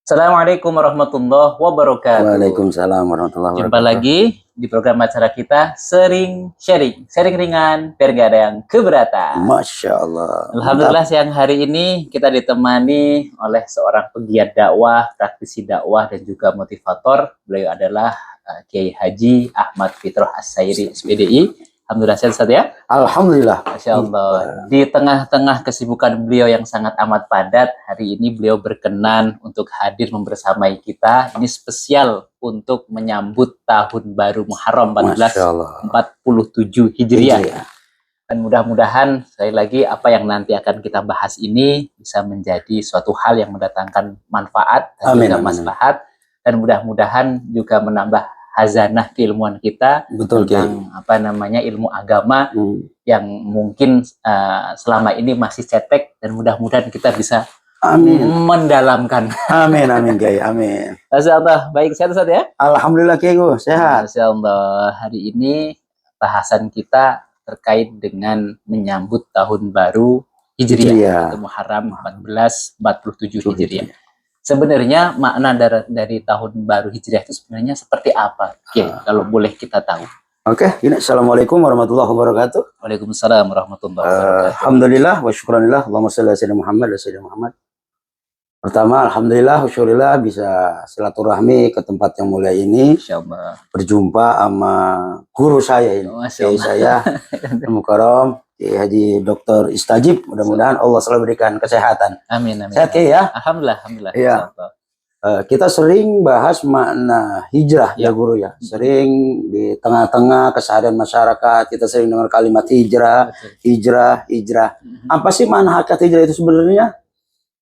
Assalamualaikum warahmatullahi wabarakatuh. Waalaikumsalam warahmatullahi Jumpa wabarakatuh. lagi di program acara kita Sering Sharing. Sharing ringan biar gak ada yang keberatan. Masya Allah. Alhamdulillah siang hari ini kita ditemani oleh seorang pegiat dakwah, praktisi dakwah dan juga motivator. Beliau adalah Kiai Haji Ahmad Fitroh As-Sairi SPDI. Alhamdulillah sehat ya. Alhamdulillah. Masya Allah. Di tengah-tengah kesibukan beliau yang sangat amat padat, hari ini beliau berkenan untuk hadir membersamai kita. Ini spesial untuk menyambut tahun baru Muharram 1447 Hijriah. Dan mudah-mudahan sekali lagi apa yang nanti akan kita bahas ini bisa menjadi suatu hal yang mendatangkan manfaat dan juga maslahat. Dan mudah-mudahan juga menambah hazanah keilmuan kita. Betul, tentang ilmu agama yang mungkin selama ini masih cetek, dan mudah-mudahan kita bisa mendalamkan. Amin Kiai, amin. Masya Allah, baik sehat ya. Alhamdulillah Kiai, sehat. Masya Allah, hari ini bahasan kita terkait dengan menyambut tahun baru Hijriah, Muharram 1447 Hijriah. Sebenarnya makna dari tahun baru Hijriah itu sebenarnya seperti apa? Oke, kalau boleh kita tahu. Oke, ini Assalamualaikum warahmatullahi wabarakatuh. Waalaikumsalam warahmatullahi wabarakatuh. Alhamdulillah wa syukranillah, Allahumma shalli ala sayyidina Muhammad wa sayyidina Muhammad. Pertama, alhamdulillah, syukurillah bisa silaturahmi ke tempat yang mulia ini. Insyaallah. Berjumpa sama guru saya ini. Kiai saya, Mukarram Kiai Haji Dr. Istajib. Mudah-mudahan Allah selalu berikan kesehatan. Amin, amin. Sehat ya? Alhamdulillah. Iya. Kita sering bahas makna hijrah ya guru ya. Sering di tengah-tengah keseharian masyarakat kita sering dengar kalimat hijrah, hijrah. Apa sih makna hakikat hijrah itu sebenarnya?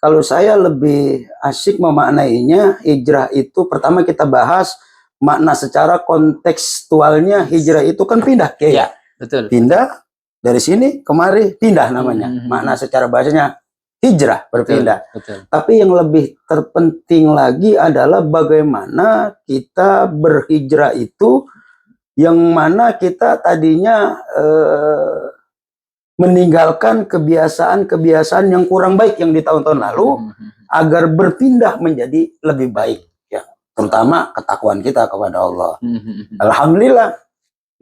Kalau saya lebih asik memaknainya, hijrah itu pertama kita bahas makna secara kontekstualnya. Hijrah itu kan pindah, kayak betul. Pindah dari sini kemari, pindah namanya. Makna secara bahasanya hijrah, berpindah. Betul. Tapi yang lebih terpenting lagi adalah bagaimana kita berhijrah itu, yang mana kita tadinya meninggalkan kebiasaan-kebiasaan yang kurang baik yang di tahun-tahun lalu, agar berpindah menjadi lebih baik, ya, terutama ketakwaan kita kepada Allah. Alhamdulillah,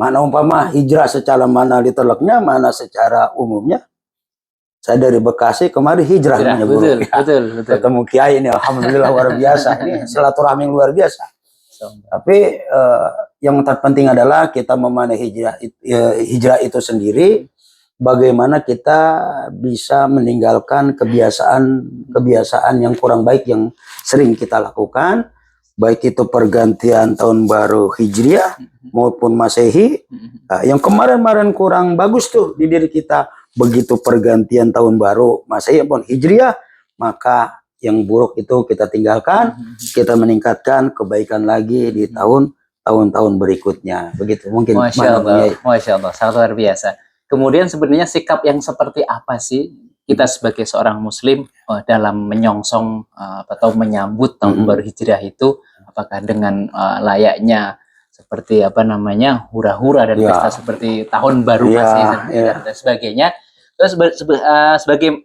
mana umpama hijrah secara mana diteleknya, mana secara umumnya. Saya dari Bekasi kemari hijrah, betul. Ketemu Kiai ini, alhamdulillah luar biasa. Ini silaturahmi yang luar biasa. Tapi yang terpenting adalah kita memanai hijrah itu sendiri. Bagaimana kita bisa meninggalkan kebiasaan yang kurang baik yang sering kita lakukan, baik itu pergantian tahun baru Hijriah maupun Masehi. Yang kemarin-kemarin kurang bagus tuh di diri kita, begitu pergantian tahun baru Masehi maupun Hijriah, maka yang buruk itu kita tinggalkan, kita meningkatkan kebaikan lagi di tahun-tahun berikutnya. Begitu mungkin. Masya Allah, sangat luar biasa. Kemudian sebenarnya sikap yang seperti apa sih kita sebagai seorang muslim dalam menyongsong atau menyambut tahun baru Hijriah itu? Apakah dengan layaknya seperti hura-hura dan pesta seperti tahun baru dan sebagainya? Terus sebagai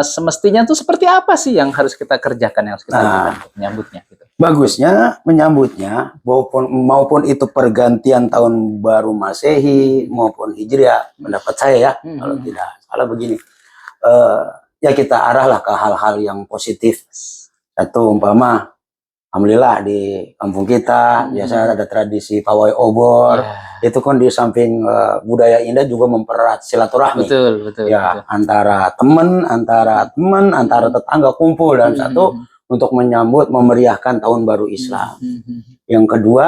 semestinya itu seperti apa sih yang harus kita kerjakan, yang harus kita lakukan untuk menyambutnya? Gitu. Bagusnya menyambutnya maupun itu pergantian tahun baru Masehi maupun Hijriah, pendapat saya ya, kalau tidak salah begini, ya kita arahlah ke hal-hal yang positif. Satu umpama, alhamdulillah di kampung kita biasa ada tradisi pawai obor. Itu kan di samping budaya indah juga mempererat silaturahmi. Betul. Ya, antara teman, antara tetangga kumpul dalam satu untuk menyambut, memeriahkan tahun baru Islam. Yang kedua,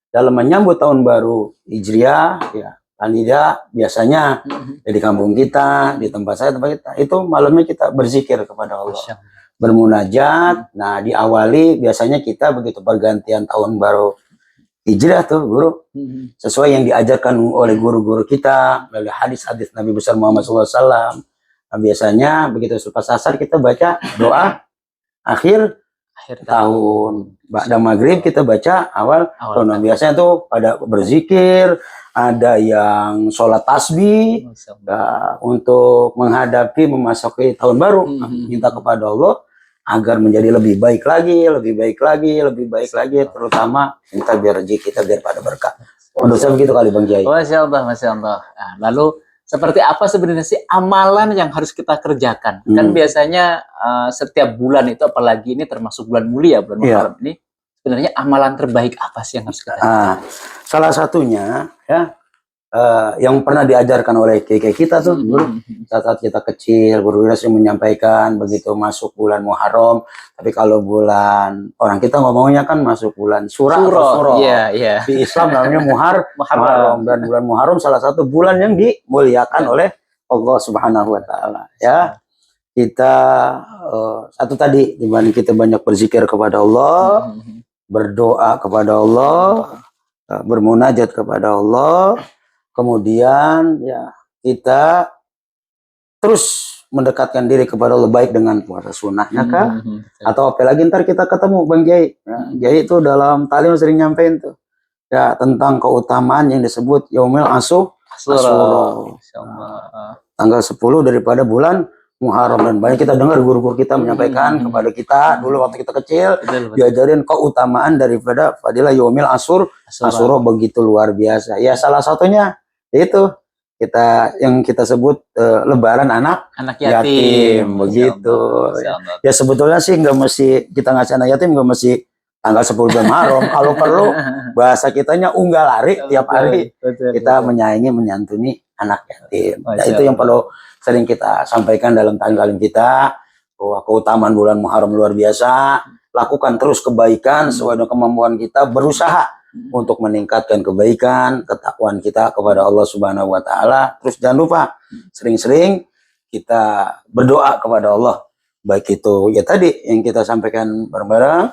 dalam menyambut tahun baru Hijriah, ya, tidak biasanya di kampung kita, di tempat kita, itu malamnya kita berzikir kepada Allah, bermunajat. Nah, diawali biasanya kita begitu pergantian tahun baru Hijriah tuh guru, sesuai yang diajarkan oleh guru-guru kita melalui hadis-hadis Nabi besar Muhammad SAW. Nah, biasanya begitu selepas asar kita baca doa akhir tahun. Ba'da maghrib kita baca awal tahun. Biasanya tuh pada berzikir, ada yang sholat tasbih untuk menghadapi memasuki tahun baru, minta kepada Allah agar menjadi lebih baik lagi, lebih baik lagi, lebih baik lagi, terutama minta biar rezeki kita biar pada berkah. Menurut saya begitu kali Bang Kiai. Masya Allah, Masya Allah. Nah, lalu seperti apa sebenarnya sih amalan yang harus kita kerjakan? Kan biasanya setiap bulan itu, apalagi ini termasuk bulan mulia, bulan Muharram ini, sebenarnya amalan terbaik apa sih yang harus kita kerjakan? Salah satunya ya yang pernah diajarkan oleh kiai kita tuh dulu saat kita kecil, guru kita sering menyampaikan begitu masuk bulan Muharram. Tapi kalau bulan orang kita ngomongnya kan masuk bulan Suro. Iya. Di Islam namanya Muharram, dan bulan Muharram salah satu bulan yang dimuliakan oleh Allah Subhanahu Wa Taala. Ya, kita satu tadi dibanding kita banyak berzikir kepada Allah, berdoa kepada Allah, bermunajat kepada Allah. Kemudian ya kita terus mendekatkan diri kepada Allah baik dengan puasa sunnahnya kah? Atau apalagi ntar kita ketemu Bang Jai. Ya, Jai itu dalam talim sering nyampein tuh ya tentang keutamaan yang disebut Yaumil Asyura. Tanggal 10 daripada bulan Muharram, dan banyak kita dengar guru-guru kita menyampaikan kepada kita dulu waktu kita kecil, diajarin keutamaan daripada fadilah Yaumil Asyura begitu luar biasa. Ya salah satunya itu yang kita sebut lebaran anak yatim begitu. Ya sebetulnya sih nggak mesti kita ngasih anak yatim, nggak mesti tanggal 10 bulan Muharram. Kalau perlu bahasa kitanya unggah lari tiap hari kita menyayangi menyantuni anak yatim. Ya, itu yang perlu sering kita sampaikan dalam tanggal kita, bahwa keutamaan bulan Muharram luar biasa. Lakukan terus kebaikan sesuai dengan kemampuan kita, berusaha untuk meningkatkan kebaikan, ketakwaan kita kepada Allah Subhanahu Wa Taala. Terus jangan lupa sering-sering kita berdoa kepada Allah, baik itu ya tadi yang kita sampaikan bareng-bareng,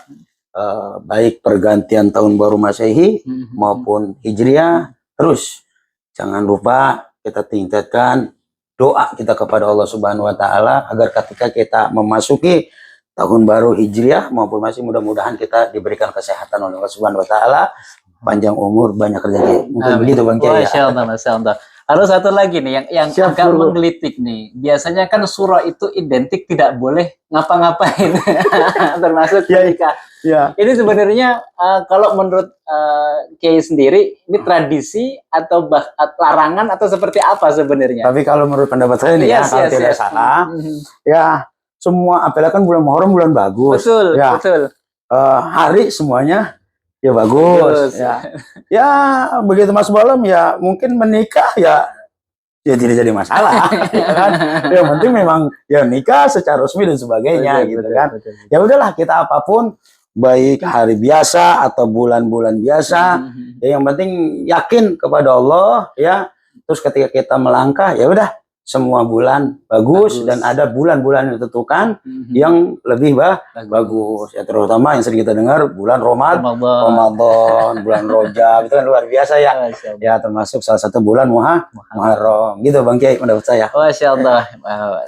baik pergantian tahun baru Masehi maupun Hijriah. Terus jangan lupa kita tingkatkan doa kita kepada Allah Subhanahu Wa Taala agar ketika kita memasuki tahun baru Hijriah maupun masih, mudah-mudahan kita diberikan kesehatan oleh Allah Subhanahu Wa Taala, panjang umur, banyak rezeki. Mungkin begitu Bang Kiai. Masya Allah. Lalu satu lagi nih yang agak menggelitik nih. Biasanya kan surah itu identik tidak boleh ngapa-ngapain, termasuk ketika. Ini sebenarnya kalau menurut Kiai sendiri, ini tradisi atau larangan atau seperti apa sebenarnya? Tapi kalau menurut pendapat saya nih kalau tidak salah, ya semua apalagi kan bulan Muharram bulan bagus. Betul. Hari semuanya ya bagus. Ya begitu masuk malam ya mungkin menikah ya tidak jadi masalah. Ya kan? Yang penting memang ya nikah secara resmi dan sebagainya gitu kan. Ya udahlah, kita apapun, baik hari biasa atau bulan-bulan biasa, ya yang penting yakin kepada Allah ya. Terus ketika kita melangkah ya udah, semua bulan bagus dan ada bulan-bulan yang ditentukan yang lebih bagus. Ya terutama yang sering kita dengar bulan Ramadan, bulan Rajab itu kan luar biasa ya. Ya termasuk salah satu bulan Muharram. Gitu Bang Kiai menurut saya. Masya Allah.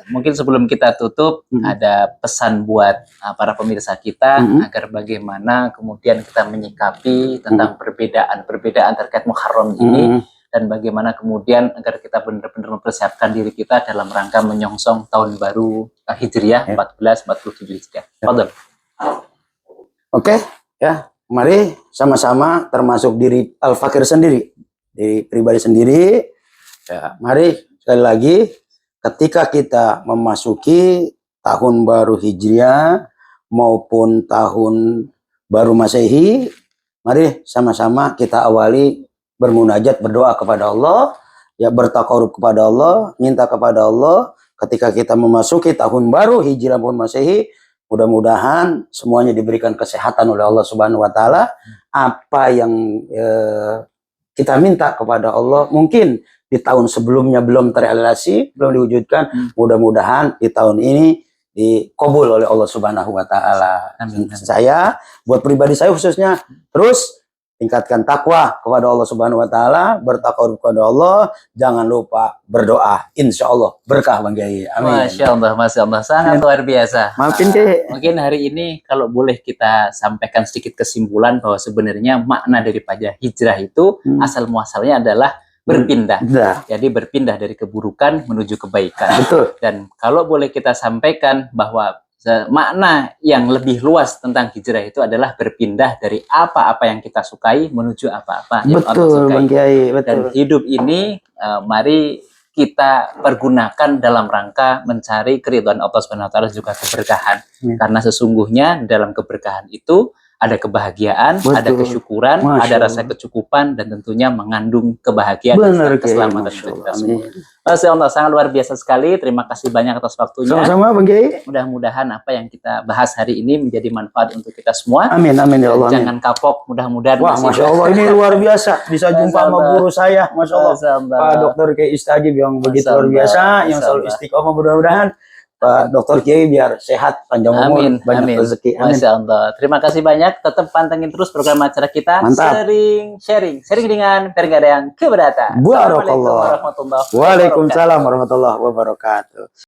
Mungkin sebelum kita tutup ada pesan buat para pemirsa kita agar bagaimana kemudian kita menyikapi tentang perbedaan terkait Muharram ini. Dan bagaimana kemudian agar kita benar-benar mempersiapkan diri kita dalam rangka menyongsong tahun baru Hijriah 1447 Hijriah. Oke, ya mari sama-sama, termasuk diri Al-Fakir sendiri, diri pribadi sendiri. Ya, mari sekali lagi ketika kita memasuki tahun baru Hijriah maupun tahun baru Masehi, mari sama-sama kita awali bermunajat, berdoa kepada Allah, ya bertakarub kepada Allah, minta kepada Allah ketika kita memasuki tahun baru Hijriah maupun Masehi, mudah-mudahan semuanya diberikan kesehatan oleh Allah Subhanahu Wa Taala. Apa yang kita minta kepada Allah mungkin di tahun sebelumnya belum terrealisasi, belum diwujudkan, mudah-mudahan di tahun ini dikabul oleh Allah Subhanahu Wa Taala. Saya buat pribadi saya khususnya terus tingkatkan takwa kepada Allah Subhanahu Wa Taala, bertakarub kepada Allah, jangan lupa berdoa, insya Allah berkah Bang Kiai. Amin. Masya Allah, sangat luar biasa. Maafin Kiai. Mungkin hari ini kalau boleh kita sampaikan sedikit kesimpulan bahwa sebenarnya makna daripada hijrah itu asal muasalnya adalah berpindah. Jadi berpindah dari keburukan menuju kebaikan. Betul. Dan kalau boleh kita sampaikan bahwa Makna yang lebih luas tentang hijrah itu adalah berpindah dari apa-apa yang kita sukai menuju apa-apa yang Allah Betul, sukai. Bang Kiai, Dan betul. hidup ini mari kita pergunakan dalam rangka mencari keridhaan Allah Subhanahu wa taala juga keberkahan. Karena sesungguhnya dalam keberkahan itu ada kebahagiaan, Betul. ada kesyukuran, Masya ada rasa Allah. kecukupan, dan tentunya mengandung kebahagiaan Benar, dan Kiai. keselamatan Masya untuk kita Allah. semua. Amin. Masya Allah, sangat luar biasa sekali. Terima kasih banyak atas waktunya. Sama-sama, Bang Kiai. Mudah-mudahan apa yang kita bahas hari ini menjadi manfaat untuk kita semua. Amin, amin ya Allah. Amin. Jangan kapok, mudah-mudahan. Wah, Masya Allah, ini luar biasa. Bisa jumpa sama guru saya, Masya Allah. Pak Dr. Kiai Istajib yang begitu luar biasa, yang selalu istiqomah, mudah-mudahan Pak Dr. Kiai biar sehat, panjang umur, banyak rezeki. Amin. Masya Allah. Terima kasih banyak. Tetap pantengin terus program acara kita. Mantap. Sharing dengan biar nggak ada yang keberatan. Barakallah. Assalamualaikum warahmatullahi wabarakatuh. Waalaikumsalam warahmatullahi wabarakatuh.